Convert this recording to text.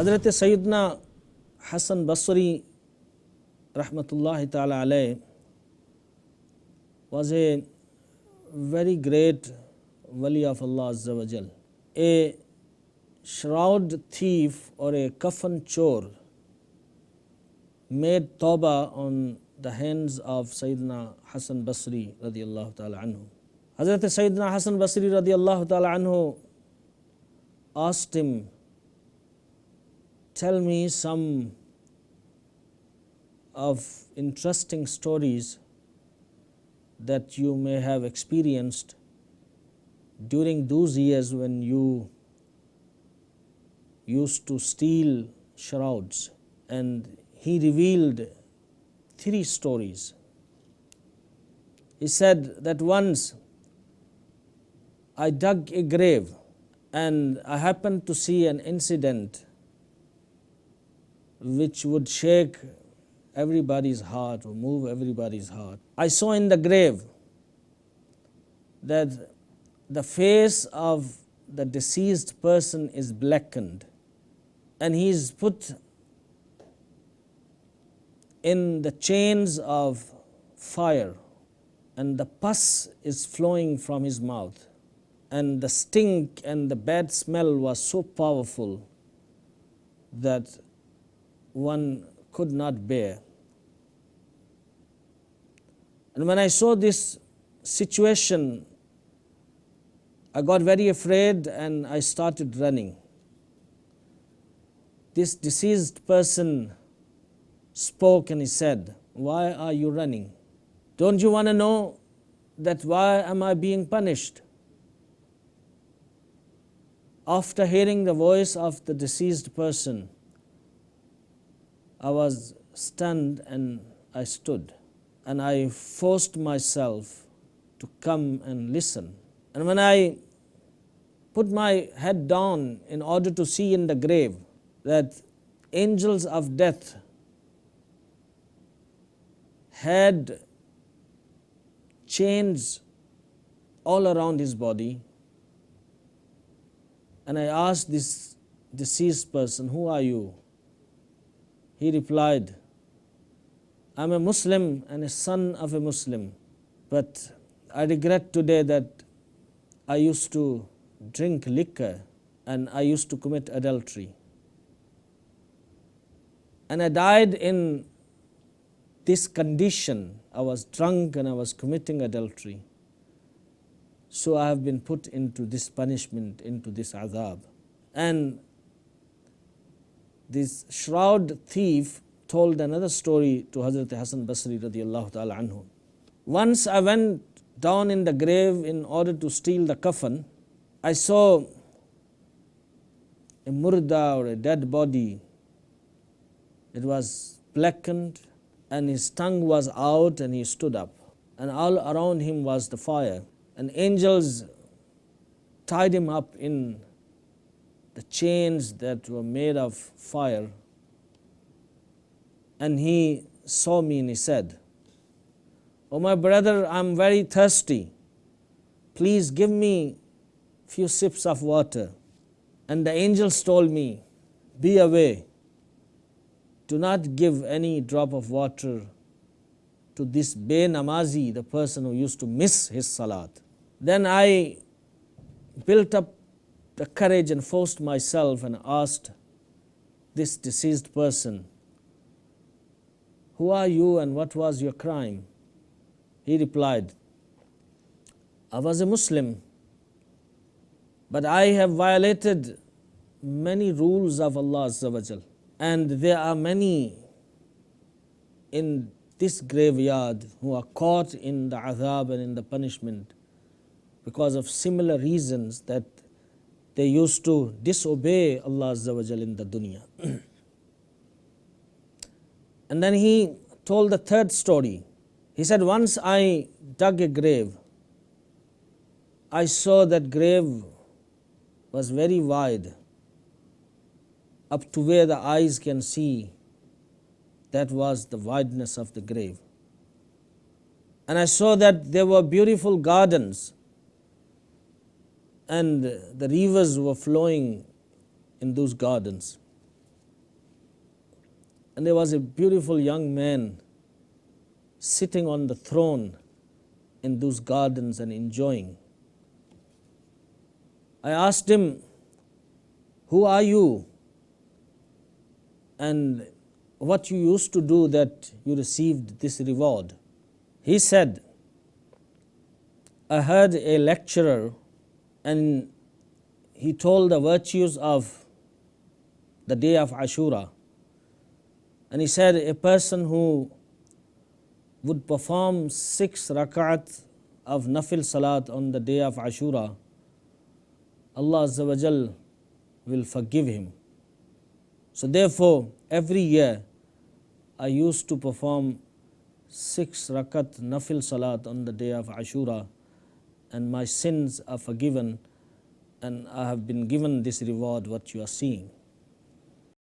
Hazrat Sayyidina Hassan Basri rahmatullahi ta'ala alayh was a very great wali of Allah Azza wa Jal. A shroud thief or a coffin chore made tawbah on the hands of Sayyidina Hassan Basri radiyallahu ta'ala anhu. Hazrat Sayyidina Hassan Basri radiyallahu ta'ala anhu asked him, tell me some of interesting stories that you may have experienced during those years when you used to steal shrouds. And he revealed 3 stories. He said that once I dug a grave and I happened to see an incident which would shake everybody's heart or move everybody's heart. I saw in the grave that the face of the deceased person is blackened and he is put in the chains of fire and the pus is flowing from his mouth and the stink and the bad smell was so powerful that one could not bear. And when I saw this situation, I got very afraid and I started running. This deceased person spoke and he said, why are you running? Don't you want to know that why am I being punished? After hearing the voice of the deceased person, I was stunned and I stood and I forced myself to come and listen. And when I put my head down in order to see in the grave that angels of death had chains all around his body, and I asked this deceased person, who are you? He replied, I'm a Muslim and a son of a Muslim, but I regret today that I used to drink liquor and I used to commit adultery. And I died in this condition. I was drunk and I was committing adultery. So I have been put into this punishment, into this azab. And this shroud thief told another story to Hazrat Hassan Basri radiyallahu ta'ala anhu. Once I went down in the grave in order to steal the coffin. I saw a murda or a dead body. It was blackened and his tongue was out and he stood up. And all around him was the fire. And angels tied him up in the chains that were made of fire. And he saw me and he said, oh my brother, I'm very thirsty. Please give me few sips of water. And the angels told me, be away. Do not give any drop of water to this be-namazi, the person who used to miss his salat. Then I built up the courage and forced myself and asked this deceased person, who are you and what was your crime? He replied, I was a Muslim, but I have violated many rules of Allah Azza wa Jal. And there are many in this graveyard who are caught in the azab and in the punishment because of similar reasons that they used to disobey Allah Azza wa Jal in the dunya. And then he told the third story. He said, once I dug a grave. I saw that grave was very wide, up to where the eyes can see. That was the wideness of the grave. And I saw that there were beautiful gardens and the rivers were flowing in those gardens. And there was a beautiful young man sitting on the throne in those gardens and enjoying. I asked him, "Who are you? And what you used to do that you received this reward?" He said, "I heard a lecturer and he told the virtues of the day of Ashura. And he said a person who would perform 6 rak'at of nafil salat on the day of Ashura, Allah Azza wa Jal will forgive him. So therefore, every year I used to perform 6 rakat nafil salat on the day of Ashura, and my sins are forgiven, and I have been given this reward what you are seeing."